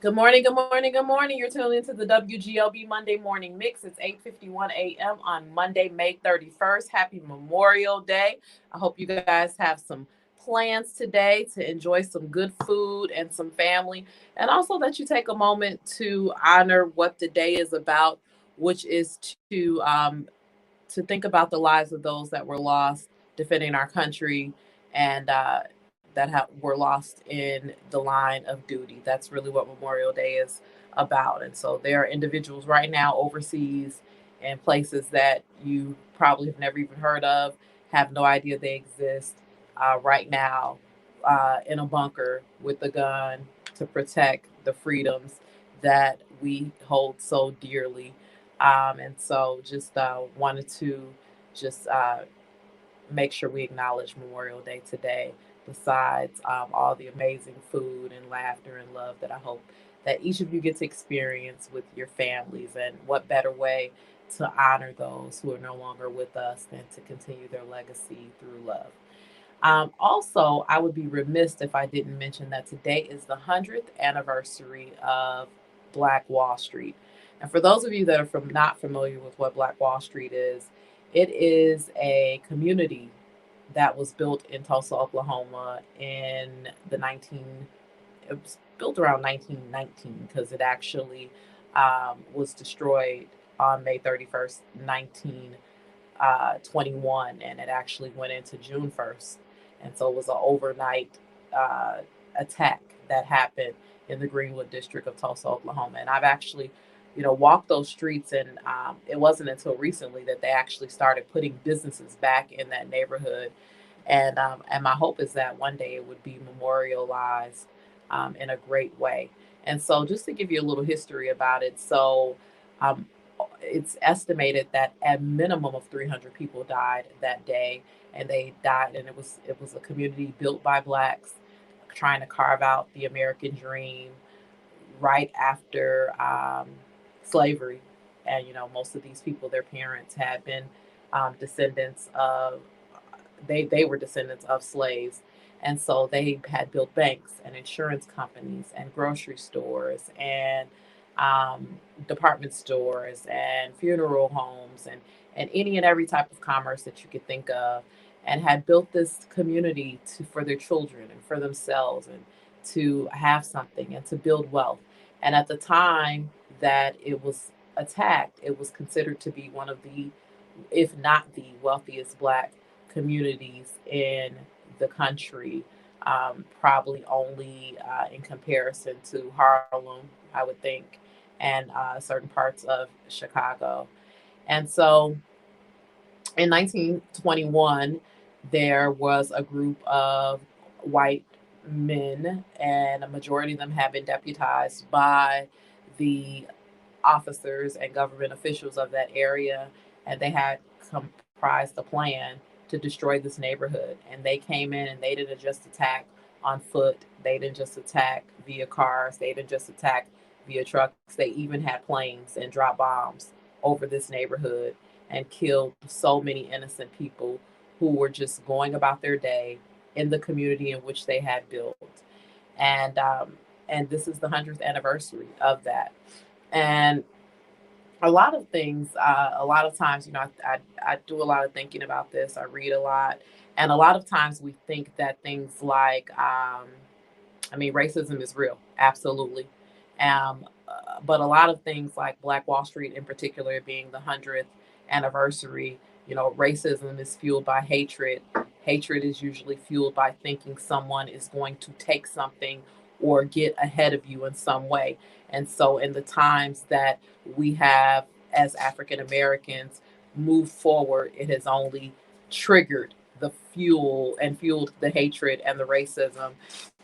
Good morning, good morning, good morning. You're tuning into the WGLB Monday Morning Mix. It's 8:51 a.m. on Monday, May 31st. Happy Memorial Day. I hope you guys have some plans today to enjoy some good food and some family, and also that you take a moment to honor what the day is about, which is to think about the lives of those that were lost defending our country and were lost in the line of duty. That's really what Memorial Day is about. And so there are individuals right now overseas in places that you probably have never even heard of, have no idea they exist right now in a bunker with a gun to protect the freedoms that we hold so dearly. And so just wanted to just make sure we acknowledge Memorial Day today, besides all the amazing food and laughter and love that I hope that each of you get to experience with your families. And what better way to honor those who are no longer with us than to continue their legacy through love. Also, I would be remiss if I didn't mention that today is the 100th anniversary of Black Wall Street. And for those of you that are not familiar with what Black Wall Street is, it is a community that was built in Tulsa, Oklahoma in the 19 it was built around 1919 because it actually was destroyed on May 31st, 1921, and it actually went into June 1st. And so it was an overnight uh, attack that happened in the Greenwood district of Tulsa, Oklahoma. And I've actually, walked those streets, and it wasn't until recently that they actually started putting businesses back in that neighborhood. And my hope is that one day it would be memorialized in a great way. And so, just to give you a little history about it, so um, it's estimated that a minimum of 300 people died that day, and they died, and it was a community built by blacks trying to carve out the American dream right after slavery. And most of these people, their parents had been descendants of they were descendants of slaves, and so they had built banks and insurance companies and grocery stores and department stores and funeral homes and any and every type of commerce that you could think of, and had built this community for their children and for themselves, and to have something and to build wealth. And at the time that it was attacked, it was considered to be one of the, if not the wealthiest black communities in the country, probably only in comparison to Harlem, I would think, and certain parts of Chicago. And so in 1921, there was a group of white men, and a majority of them had been deputized by the officers and government officials of that area, and they had comprised a plan to destroy this neighborhood. And they came in, and they didn't just attack on foot, they didn't just attack via cars, they didn't just attack via trucks. They even had planes and dropped bombs over this neighborhood and killed so many innocent people who were just going about their day in the community in which they had built. And and this is the 100th anniversary of that. And a lot of things, a lot of times, I do a lot of thinking about this. I read a lot, and a lot of times we think that things like, I mean, racism is real, absolutely. But a lot of things like Black Wall Street, in particular, being the 100th anniversary, racism is fueled by hatred. Hatred is usually fueled by thinking someone is going to take something or get ahead of you in some way. And so, in the times that we have as African Americans moved forward, it has only triggered the fueled the hatred and the racism,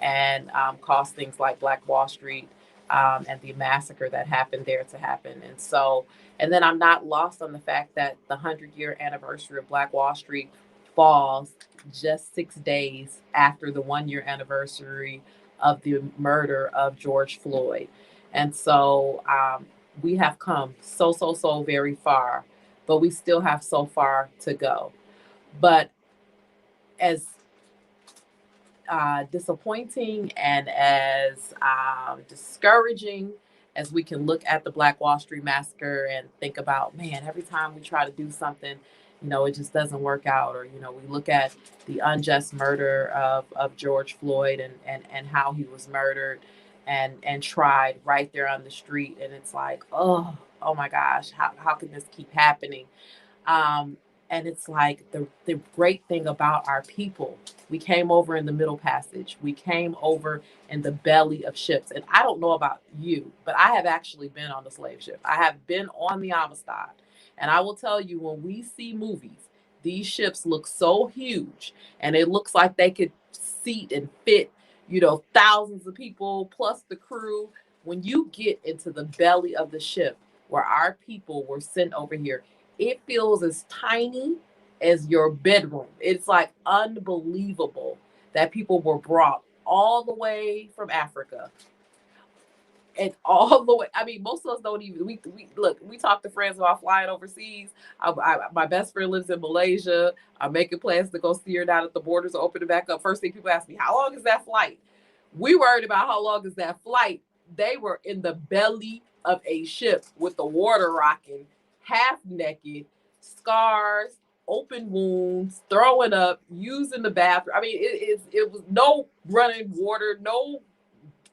and caused things like Black Wall Street, and the massacre that happened there to happen. And so, and then I'm not lost on the fact that the 100-year anniversary of Black Wall Street falls just 6 days after the 1 year anniversary of the murder of George Floyd. And so we have come so very far, but we still have so far to go. But as disappointing and as discouraging as we can look at the Black Wall Street Massacre and think about, man, every time we try to do something, it just doesn't work out. Or, we look at the unjust murder of George Floyd and how he was murdered and tried right there on the street. And it's like, oh my gosh, how can this keep happening? Um, and it's like the great thing about our people, we came over in the Middle Passage. We came over in the belly of ships. And I don't know about you, but I have actually been on the slave ship. I have been on the Amistad. And I will tell you, when we see movies, these ships look so huge and it looks like they could seat and fit, thousands of people plus the crew. When you get into the belly of the ship where our people were sent over here, it feels as tiny as your bedroom. It's like unbelievable that people were brought all the way from Africa and all the way. I mean, most of us don't even. We look. We talk to friends about flying overseas. My best friend lives in Malaysia. I'm making plans to go see her now that the borders are opening back up. First thing people ask me, how long is that flight? We worried about how long is that flight. They were in the belly of a ship with the water rocking, half naked, scars, open wounds, throwing up, using the bathroom. I mean, it was no running water, no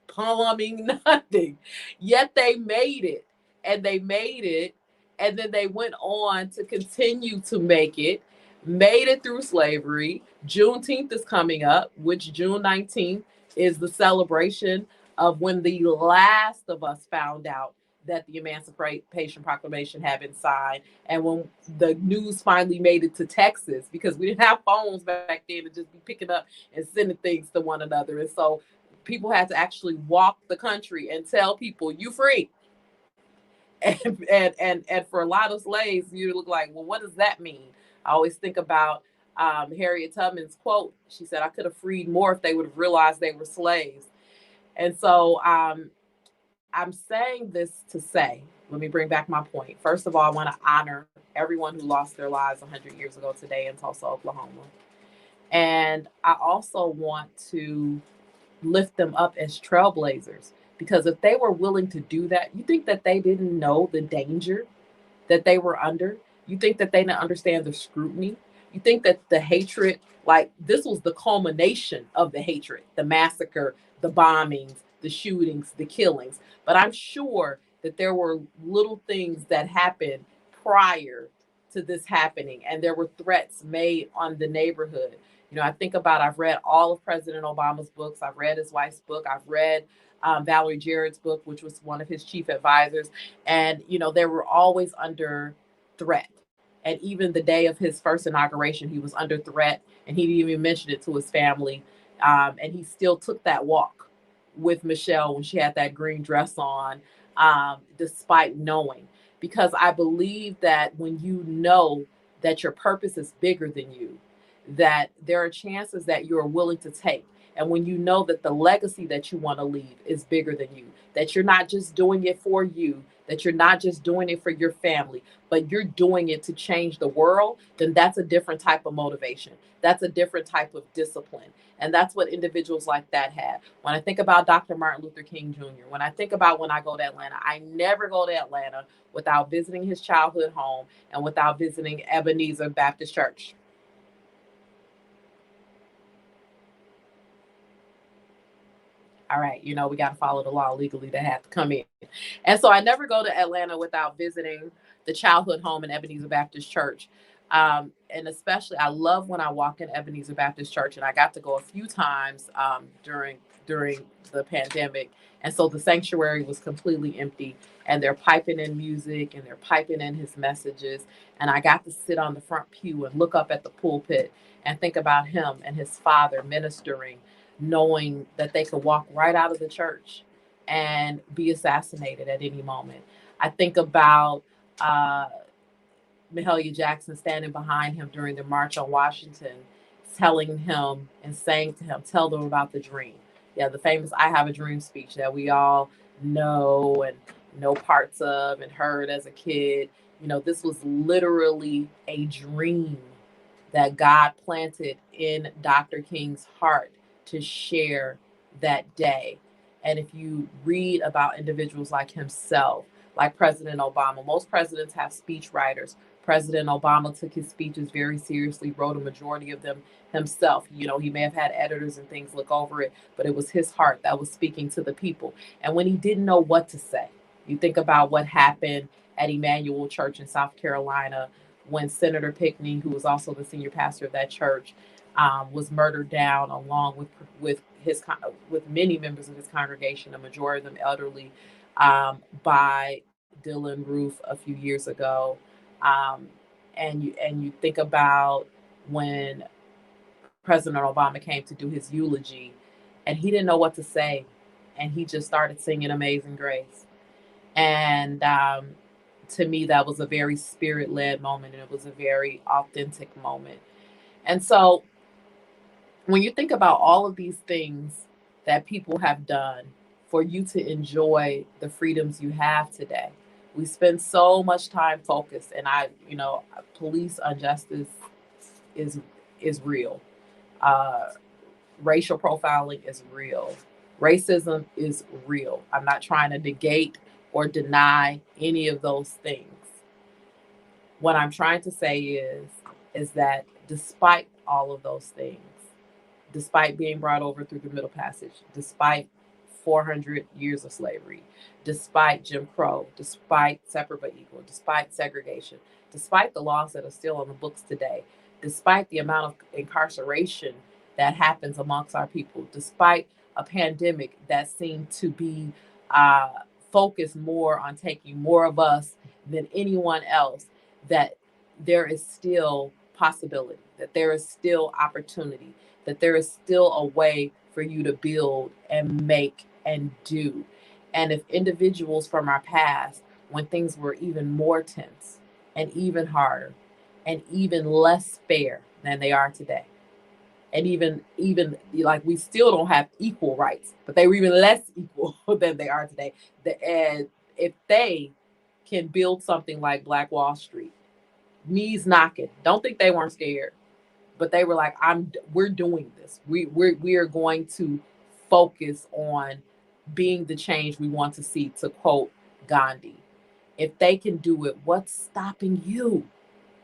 plumbing, nothing. Yet they made it, and they made it, and then they went on to continue to make it, made it through slavery. Juneteenth is coming up, which June 19th is the celebration of when the last of us found out that the Emancipation Proclamation had been signed, and when the news finally made it to Texas, because we didn't have phones back then to just be picking up and sending things to one another. And so people had to actually walk the country and tell people, you free. And for a lot of slaves, you look like, well, what does that mean? I always think about Harriet Tubman's quote. She said, I could have freed more if they would have realized they were slaves. And so I'm saying this to say, let me bring back my point. First of all, I want to honor everyone who lost their lives 100 years ago today in Tulsa, Oklahoma. And I also want to lift them up as trailblazers, because if they were willing to do that, you think that they didn't know the danger that they were under? You think that they didn't understand the scrutiny? You think that the hatred, like this was the culmination of the hatred, the massacre, the bombings, the shootings, the killings. But I'm sure that there were little things that happened prior to this happening, and there were threats made on the neighborhood. I think about, I've read all of President Obama's books. I've read his wife's book. I've read Valerie Jarrett's book, which was one of his chief advisors. And, they were always under threat. And even the day of his first inauguration, he was under threat, and he didn't even mention it to his family. And he still took that walk with Michelle when she had that green dress on, despite knowing. Because I believe that when you know that your purpose is bigger than you, that there are chances that you're willing to take. And when you know that the legacy that you want to leave is bigger than you, that you're not just doing it for you, that you're not just doing it for your family, but you're doing it to change the world, then that's a different type of motivation. That's a different type of discipline. And that's what individuals like that had. When I think about Dr. Martin Luther King Jr., when I think about when I go to Atlanta, I never go to Atlanta without visiting his childhood home and without visiting Ebenezer Baptist Church. All right, we got to follow the law legally to have to come in. And so I never go to Atlanta without visiting the childhood home in Ebenezer Baptist Church. And especially, I love when I walk in Ebenezer Baptist Church, and I got to go a few times during the pandemic. And so the sanctuary was completely empty, and they're piping in music and they're piping in his messages. And I got to sit on the front pew and look up at the pulpit and think about him and his father ministering, knowing that they could walk right out of the church and be assassinated at any moment. I think about Mahalia Jackson standing behind him during the March on Washington, telling him and saying to him, tell them about the dream. Yeah, the famous I Have a Dream speech that we all know and know parts of and heard as a kid. This was literally a dream that God planted in Dr. King's heart to share that day. And if you read about individuals like himself, like President Obama, most presidents have speech writers. President Obama took his speeches very seriously, wrote a majority of them himself. You know, he may have had editors and things look over it, but it was his heart that was speaking to the people. And when he didn't know what to say, you think about what happened at Emmanuel Church in South Carolina when Senator Pinckney, who was also the senior pastor of that church, was murdered down along with his with many members of his congregation, a majority of them elderly, by Dylan Roof a few years ago. Um, and you think about when President Obama came to do his eulogy, and he didn't know what to say, and he just started singing "Amazing Grace." And to me, that was a very spirit led moment, and it was a very authentic moment. And so, when you think about all of these things that people have done for you to enjoy the freedoms you have today, we spend so much time focused, and police injustice is is real. Uh, Racial profiling is real. Racism is real. I'm not trying to negate or deny any of those things. What I'm trying to say is that despite all of those things, despite being brought over through the Middle Passage, despite 400 years of slavery, despite Jim Crow, despite separate but equal, despite segregation, despite the laws that are still on the books today, despite the amount of incarceration that happens amongst our people, despite a pandemic that seemed to be uh, focused more on taking more of us than anyone else, that there is still possibility, that there is still opportunity, that there is still a way for you to build and make and do. And if individuals from our past, when things were even more tense and even harder and even less fair than they are today, and even like we still don't have equal rights, but they were even less equal than they are today. And if they can build something like Black Wall Street, knees knocking, don't think they weren't scared, but they were like, we're doing this. We are going to focus on being the change we want to see, to quote Gandhi. If they can do it, what's stopping you?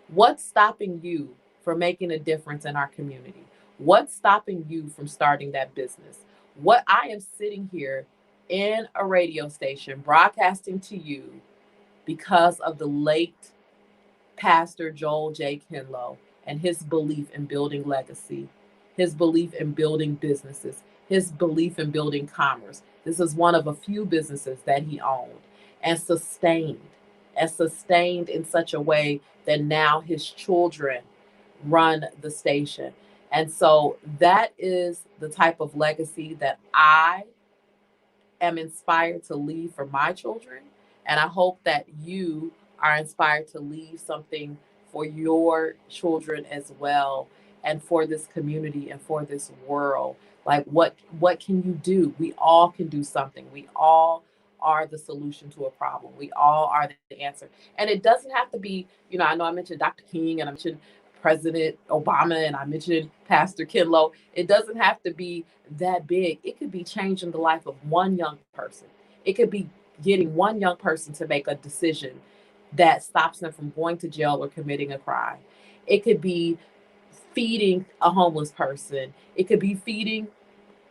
What's stopping you from making a difference in our community? What's stopping you from starting that business? What I am sitting here in a radio station broadcasting to you because of the late Pastor Joel J. Kinlow and his belief in building legacy, his belief in building businesses, his belief in building commerce. This is one of a few businesses that he owned and sustained in such a way that now his children run the station. And so that is the type of legacy that I am inspired to leave for my children. And I hope that you are inspired to leave something for your children as well, and for this community and for this world. Like what can you do? We all can do something. We all are the solution to a problem. We all are the answer. And it doesn't have to be, I know I mentioned Dr. King and I mentioned President Obama and I mentioned Pastor Kinlow. It doesn't have to be that big. It could be changing the life of one young person. It could be getting one young person to make a decision that stops them from going to jail or committing a crime. It could be feeding a homeless person. It could be feeding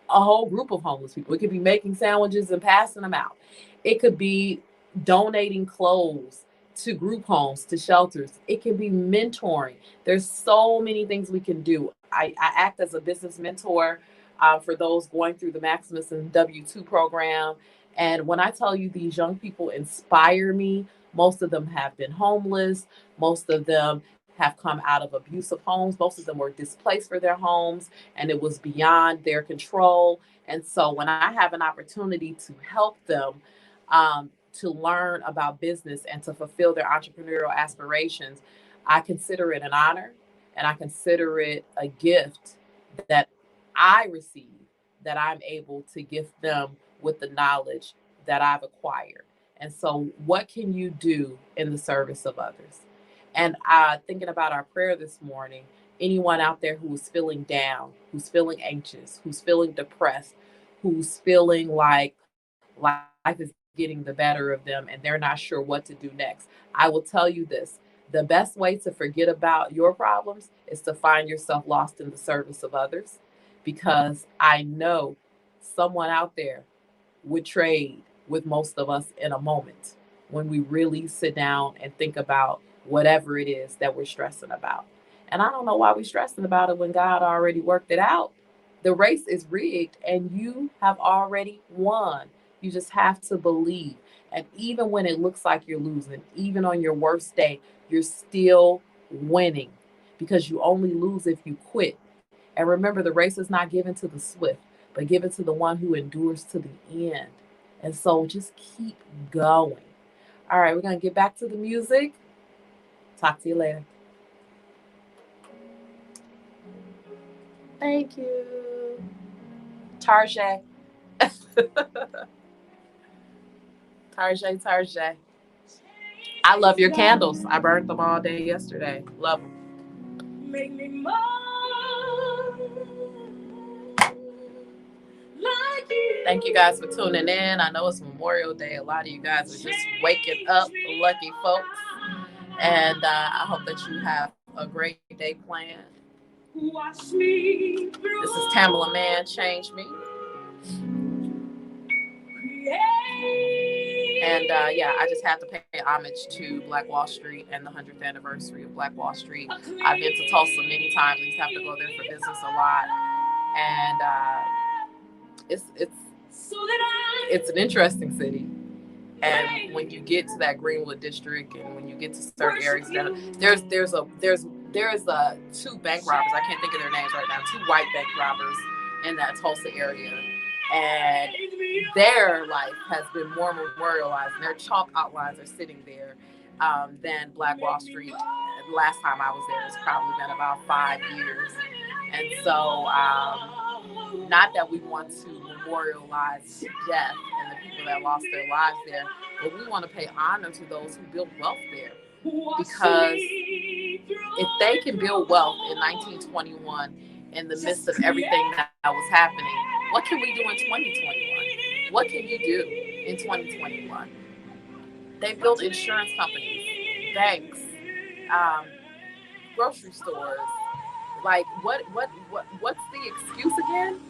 a whole group of homeless people. It could be making sandwiches and passing them out. It could be donating clothes to group homes, to shelters. It can be mentoring. There's so many things we can do. I act as a business mentor for those going through the Maximus and W2 program. And when I tell you these young people inspire me, most of them have been homeless. Most of them have come out of abusive homes. Most of them were displaced for their homes and it was beyond their control. And so when I have an opportunity to help them to learn about business and to fulfill their entrepreneurial aspirations, I consider it an honor and I consider it a gift that I receive, that I'm able to gift them with the knowledge that I've acquired. And so, what can you do in the service of others? And thinking about our prayer this morning, anyone out there who is feeling down, who's feeling anxious, who's feeling depressed, who's feeling like life is getting the better of them and they're not sure what to do next, I will tell you this: the best way to forget about your problems is to find yourself lost in the service of others, because I know someone out there would trade with most of us in a moment when we really sit down and think about whatever it is that we're stressing about. And I don't know why we're stressing about it when God already worked it out. The race is rigged and you have already won. You just have to believe. And even when it looks like you're losing, even on your worst day, you're still winning, because you only lose if you quit. And remember, the race is not given to the swift, but given to the one who endures to the end. And so just keep going. All right, we're going to get back to the music. Talk to you later. Thank you. Tarjay. Tarjay. I love your candles. I burned them all day yesterday. Love them. Make me more like you. Thank you guys for tuning in. I know it's Memorial Day. A lot of you guys are just waking up, lucky folks. And I hope that you have a great day planned. Watch me. This is Tamala Mann, Change Me. And yeah, I just have to pay homage to Black Wall Street and the 100th anniversary of Black Wall Street. I've been to Tulsa many times. I used to have to go there for business a lot. And it's an interesting city. And when you get to that Greenwood district, and when you get to certain areas, there's two bank robbers. I can't think of their names right now. Two white bank robbers in that Tulsa area, and their life has been more memorialized, and their chalk outlines are sitting there than Black Wall Street. The last time I was there, it's probably been about 5 years, and so not that we want to memorialize death and the people that lost their lives there, but we want to pay honor to those who built wealth there. Because if they can build wealth in 1921 in the midst of everything that was happening, what can we do in 2021? What can you do in 2021? They built insurance companies, banks, grocery stores. Like, what's the excuse again?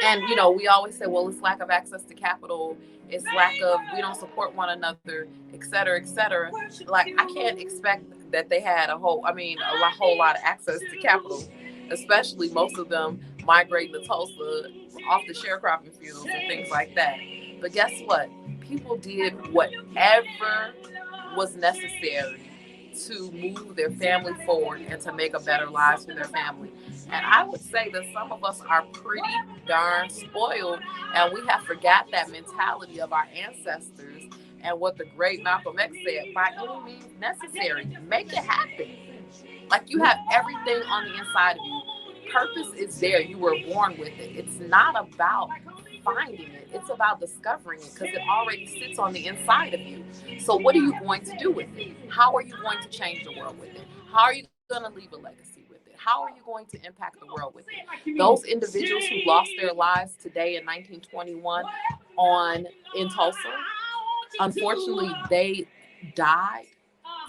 And, you know, we always say, well, it's lack of access to capital. It's lack of, we don't support one another, et cetera, et cetera. Like, I can't expect that they had a whole lot of access to capital, especially most of them migrating to Tulsa off the sharecropping fields and things like that. But guess what? People did whatever was necessary to move their family forward and to make a better life for their family. And I would say that some of us are pretty darn spoiled, and we have forgot that mentality of our ancestors and what the great Malcolm X said: by any means necessary, make it happen. Like, you have everything on the inside of you. Purpose is there. You were born with it. It's not about finding it. It's about discovering it, because it already sits on the inside of you. So what are you going to do with it? How are you going to change the world with it? How are you going to leave a legacy with it? How are you going to impact the world with it? Those individuals who lost their lives today in 1921 in Tulsa, unfortunately, they died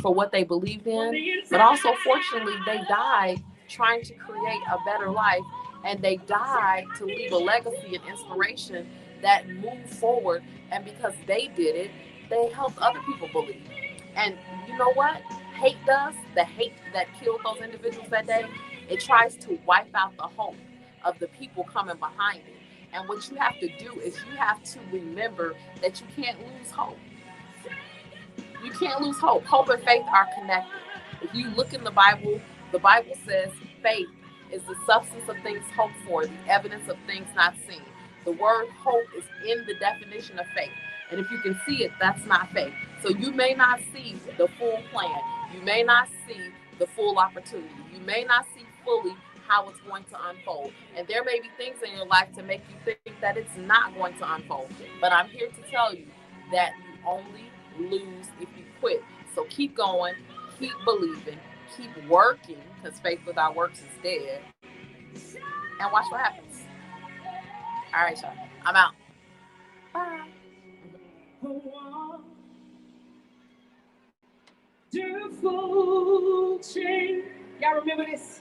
for what they believed in, but also, fortunately, they died trying to create a better life, and they died to leave a legacy and inspiration that moved forward. And because they did it, they helped other people believe. And you know what hate does? The hate that killed those individuals that day, it tries to wipe out the hope of the people coming behind it. And what you have to do is you have to remember that you can't lose hope. You can't lose hope. Hope and faith are connected. If you look in the Bible says faith is the substance of things hoped for, the evidence of things not seen. The word hope is in the definition of faith. And if you can see it, that's not faith. So you may not see the full plan. You may not see the full opportunity. You may not see fully how it's going to unfold. And there may be things in your life to make you think that it's not going to unfold. But I'm here to tell you that you only lose if you quit. So keep going, keep believing, keep working, because faith without works is dead, and watch what happens. All right, y'all. I'm out. Bye. Wonderful change. Y'all remember this?